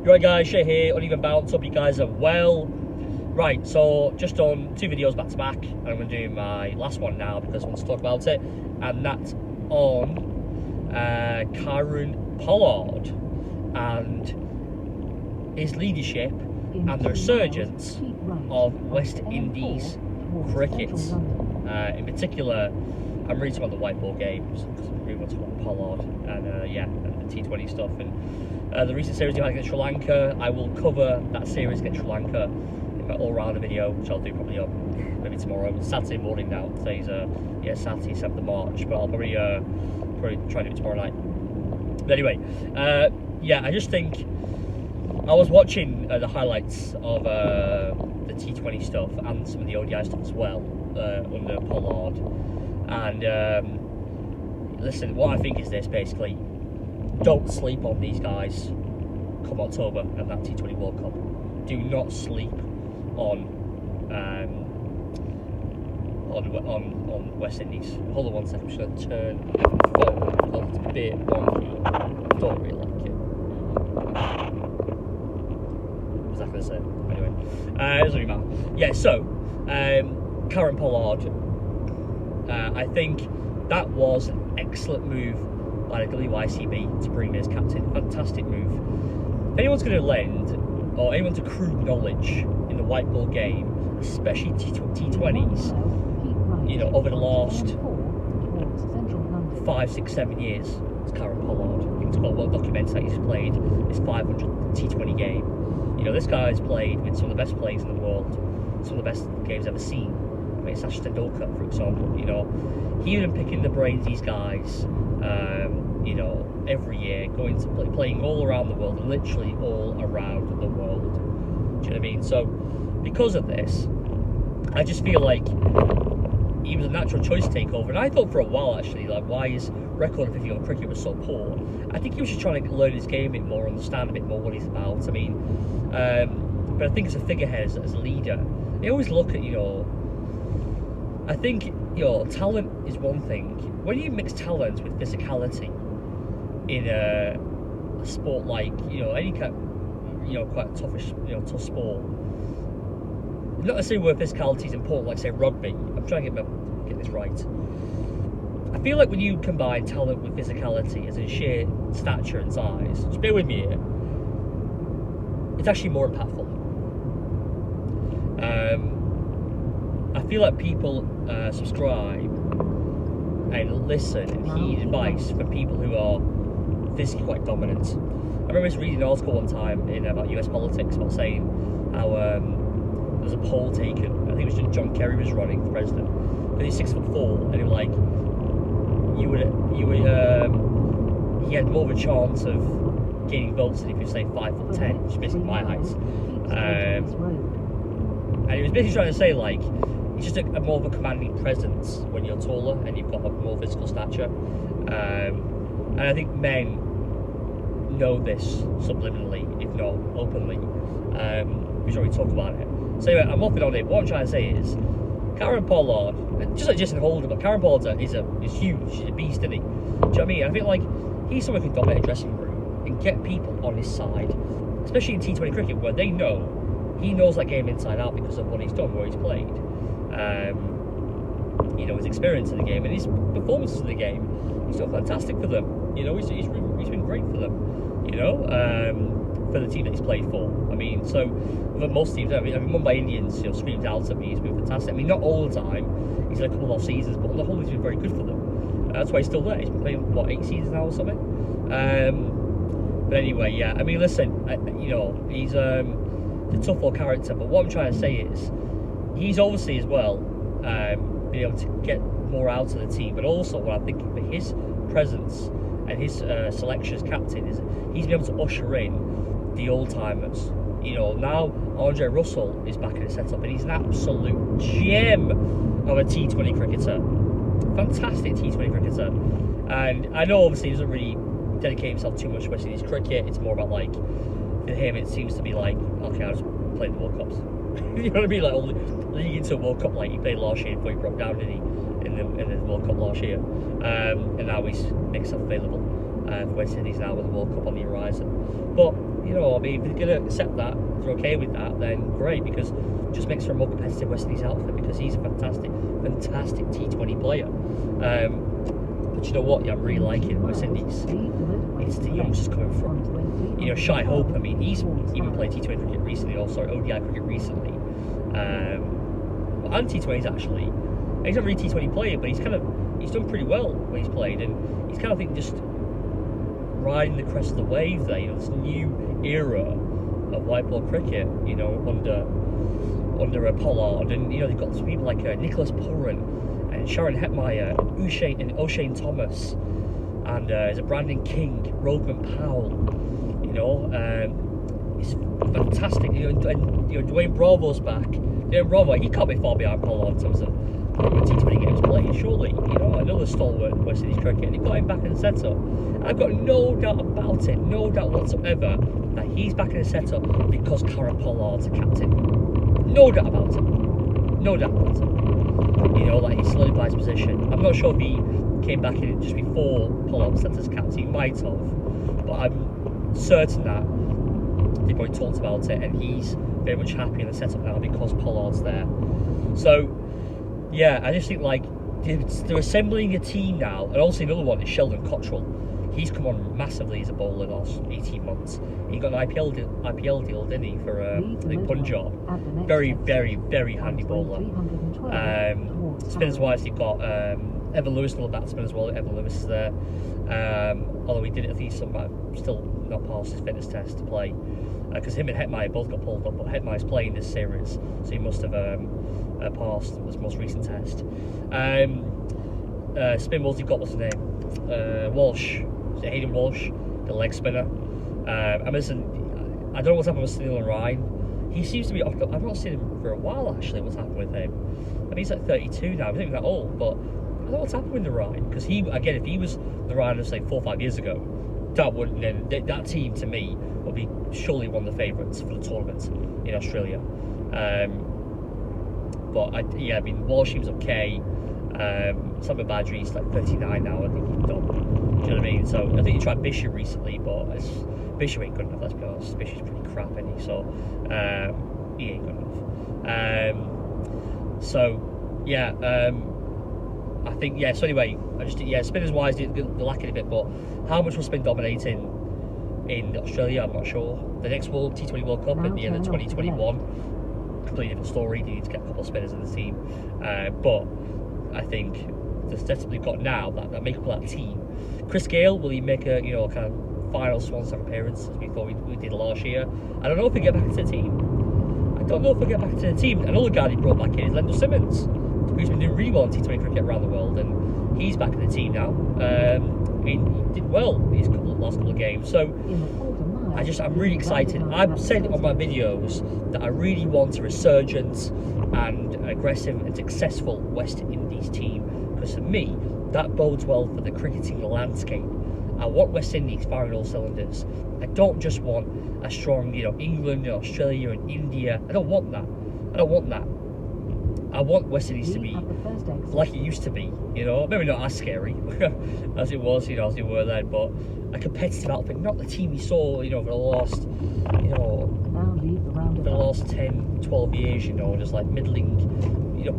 Right guys, Shay here, Uneven Bounce, hope you guys are well. Right, so just done 2 videos back to back, and I'm going to do my last one now because I want to talk about it, and that's on Kieron Pollard and his leadership and the resurgence of West Indies cricket. In particular, I'm really talking about the white ball games because I'm really want to talk about Pollard and and the T20 stuff and the recent series you had against Sri Lanka. I will cover that series against Sri Lanka in my all-rounder video, which I'll do probably on maybe tomorrow. It's Saturday morning now. Today's Saturday, 7th of March, but I'll probably try to do it tomorrow night. But anyway, I just think I was watching the highlights of the T20 stuff and some of the ODI stuff as well under Pollard. And listen, what I think is this basically: don't sleep on these guys come October and that T20 World Cup. Do not sleep on West Indies. Hold on one second, I'm just going to turn the phone because it's a bit wonky. I don't really like it. What was I going to say? Anyway, it doesn't really matter. Yeah, so Kieron Pollard, I think that was an excellent move by the WICB to bring me as captain. Fantastic move. If anyone's going to lend, or anyone's accrued knowledge in the white ball game, especially T20s, over the last 5, 6, 7 years, it's Kieron Pollard. It's got what documents that he's played his 500 T20 game. This guy's played with some of the best players in the world, some of the best games ever seen. I mean, Sachin Tendulkar, for example. He's been picking the brains of these guys. Every year, going to playing all around the world, literally all around the world. Do you know what I mean? So, because of this, I just feel like he was a natural choice to take over. And I thought for a while, actually, like, why his record of 50 over cricket was so poor. I think he was just trying to learn his game a bit more, understand a bit more what he's about. I mean, but I think as a figurehead, as a leader, they always look at, I think, talent is one thing. When you mix talent with physicality in a sport like, any kind, quite toughish, tough sport, not necessarily where physicality is important, like say rugby. I'm trying to get this right. I feel like when you combine talent with physicality, as in sheer stature and size, just bear with me here, it's actually more impactful. I feel like people subscribe and listen and heed advice from people who are physically quite dominant. I remember reading an article one time about US politics about saying how there was a poll taken. I think it was John Kerry was running for president, but he's 6'4", and he was like, he had more of a chance of gaining votes than if you say 5'10", which is basically my height. And he was basically trying to say, like, it's just a more of a commanding presence when you're taller and you've got a more physical stature. And I think men know this subliminally, if not openly. We should already talk about it. So anyway, I'm off on it. What I'm trying to say is, Kieron Pollard, just like Jason Holder, but Kieron Pollard is huge. He's a beast, isn't he? Do you know what I mean? I feel like he's someone who can dominate a dressing room and get people on his side, especially in T20 cricket, where they know he knows that game inside out because of what he's done, where he's played. His experience in the game and his performances in the game. He's done fantastic for them. He's been great for them. For the team that he's played for. I mean, so for most teams, I mean, Mumbai Indians, screamed out at me. He's been fantastic. I mean, not all the time. He's had a couple of off seasons, but on the whole, he's been very good for them. That's why he's still there. He's been playing 8 seasons now or something. But anyway, yeah. I mean, listen, he's a tough little character. But what I'm trying to say is, he's obviously as well been able to get more out of the team. But also, what I think for his presence and his selection as captain is he's been able to usher in the old-timers. Now Andre Russell is back in the setup and he's an absolute gem of a T20 cricketer. Fantastic T20 cricketer. And I know obviously he doesn't really dedicate himself too much to his cricket. It's more about, like, for him it seems to be like, okay, I'll just play the World Cups. You know what I mean? Like leading into a World Cup, like he played last year before he broke down, didn't he? In the World Cup last year, and now he's makes himself available for West Indies now with the World Cup on the horizon. But you know, I mean, if they're going to accept that, if they're okay with that, then great, because it just makes for a more competitive West Indies outfit, because he's a fantastic T20 player. But you know what? Yeah, I'm really liking West Indies. It's the youngsters coming from. You know, Shai Hope. I mean, he's even played T20 cricket recently, or sorry, ODI cricket recently. And T20s actually. He's not really a T20 player, but he's done pretty well when he's played, and he's kind of, I think, just riding the crest of the wave there. You know, this new era of white ball cricket. You know, under a Pollard, and you know they've got some people like Nicholas Purran and Sharon Hetmeyer, and O'Shane Thomas, and there's a Brandon King, Rodman Powell. You know, it's fantastic. You know, and you know Dwayne Bravo's back. Dwayne Bravo, he can't be far behind Pollard in terms of T20 games played, surely. You know, another stalwart West Indies cricket, and he got him back in the setup. I've got no doubt about it, no doubt whatsoever, that he's back in the setup because Kieron Pollard's a captain. No doubt about it. No doubt about it. You know, like he solidified his position. I'm not sure if he came back in just before Pollard was set as captain. He might have, but I'm certain that they've already talked about it, and he's very much happy in the setup now because Pollard's there. So, yeah, I just think like they're assembling a team now, and also another one is Sheldon Cottrell. He's come on massively as a bowler in the last 18 months. He got an IPL deal, didn't he, for the Punjab? Very, very, very handy bowler. Spinners wise, he got Evan Lewis, another batsman as well. Evan Lewis is there. Although he did it, I think he's still not passed his fitness test to play. Because him and Hetmeyer both got pulled up, but Hetmeyer's playing this series, so he must have passed this most recent test. Spin bowls, you've got, what's his name? Walsh. Is it Hayden Walsh, the leg spinner? I don't know what's happened with Sunil Ryan. He seems to be. I've not seen him for a while actually. What's happened with him? I mean, he's like 32 now. He's not even that old, but I don't know what's happened with the Ryan, because if he was the Ryan of say 4 or 5 years ago, that team to me would be surely one of the favourites for the tournament in Australia. But I mean, Walsh seems okay. Simon Badri's like 39 now. I think he's done. Do you know what I mean? So I think he tried Bishop recently, but Bishop ain't good enough. Let's be honest. Bishop's pretty crap, isn't he? So he ain't good enough. I think So anyway, spinners wise, they're lacking a bit. But how much will spin dominating in Australia? I'm not sure. The next T20 World Cup at the end of 2021, completely different story. They need to get a couple of spinners in the team, but I think the steps we've got now that make up that team. Chris Gale, will he make a kind of final swan song appearance as we thought we did last year? I don't know if we get back into the team. Another guy they brought back in is Lendl Simmons, who's been doing really well in T20 cricket around the world, and he's back in the team now. He did well these last couple of games. So I'm really excited. I've said on my videos that I really want a resurgent and aggressive and successful West Indies team, because for me that bodes well for the cricketing landscape. I want West Indies firing all cylinders. I don't just want a strong, England and Australia and India. I don't want that. I want West Indies to be like it used to be, maybe not as scary as it was, as they were then, but a competitive outfit, not the team we saw, for the last 10, 12 years, just like middling,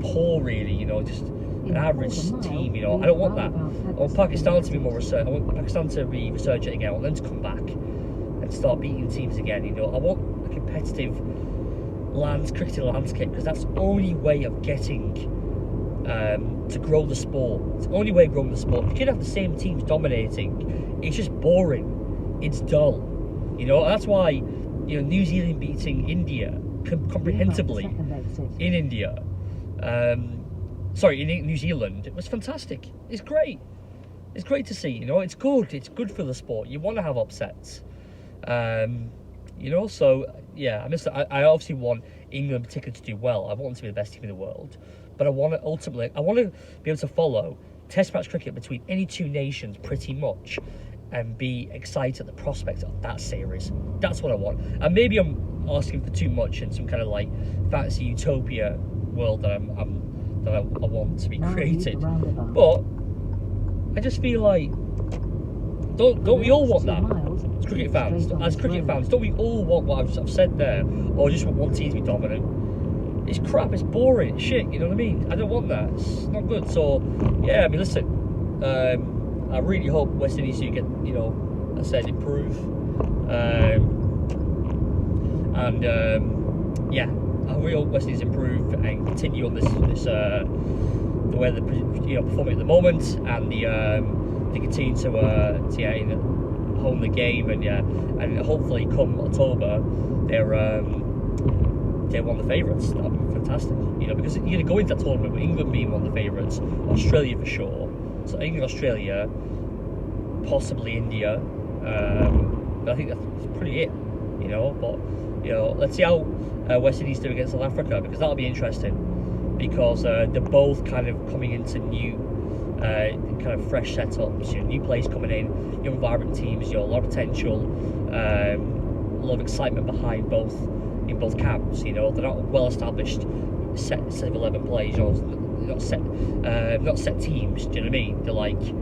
poor really, just an average team, I don't want that. I want Pakistan to be more resurgent. I want Pakistan to be resurgent again. I want them to come back and start beating teams again, I want a competitive cricketing landscape, because that's the only way of getting to grow the sport. It's the only way of growing the sport. If you can have the same teams dominating, it's just boring. It's dull. That's why New Zealand beating India comprehensively in India. In New Zealand, it was fantastic. It's great. It's great to see. It's good. It's good for the sport. You want to have upsets. I obviously want England in particular to do well. I want them to be the best team in the world, but I want to be able to follow Test match cricket between any two nations pretty much and be excited at the prospect of that series. That's what I want. And maybe I'm asking for too much in some kind of like fantasy utopia world that I want to be created. But I just feel like don't we all want that as cricket fans? As cricket fans, don't we all want what I've said there, or just want one team to be dominant? It's crap. It's boring. It's shit. You know what I mean? I don't want that. It's not good. So yeah, I mean, listen. I really hope West Indies do get, you know, I said, improve. Yeah, I really hope West Indies improve and continue on this the way they're, you know, performing at the moment, and they continue to hone the game, and hopefully come October they're one of the favourites. That'd be fantastic, you know, because you're going to go into that tournament with England being one of the favourites, Australia for sure. So England, Australia, possibly India. But I think that's pretty it, you know. But you know, let's see how West Indies do against South Africa, because that'll be interesting. Because they're both kind of coming into new, kind of fresh setups, you know, new players coming in, young, vibrant teams. You know, a lot of potential, a lot of excitement behind both in both camps. You know, they're not well established set of 11 players. You know, not set teams. Do you know what I mean?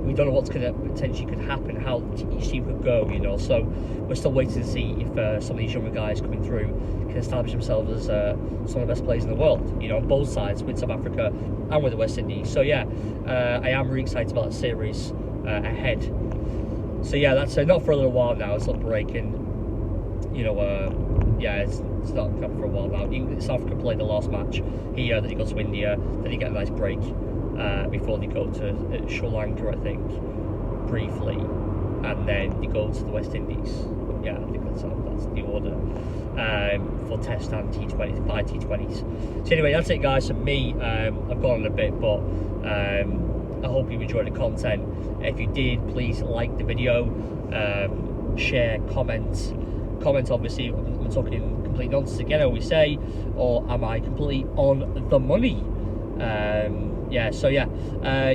We don't know what's going to potentially could happen, how each team could go, you know. So we're still waiting to see if some of these younger guys coming through can establish themselves as some of the best players in the world, you know, on both sides, with South Africa and with the West Indies. So yeah, I am really excited about that series ahead. So yeah, that's not for a little while now. It's not breaking, you know. Yeah, it's not come for a while now. South Africa played the last match here, then he goes to India, then he get a nice break before they go to Sri Lanka, I think, briefly, and then they go to the West Indies. Yeah, I think that's the order for Test and T20s, 5 T20s. So anyway, that's it, guys, from me. I've gone on a bit, but I hope you enjoyed the content. If you did, please like the video, share, comment. Obviously, I'm talking complete nonsense again, I always say, or am I completely on the money? Yeah, so yeah,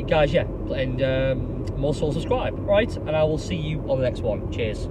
guys, yeah, and also subscribe, right? And I will see you on the next one. Cheers.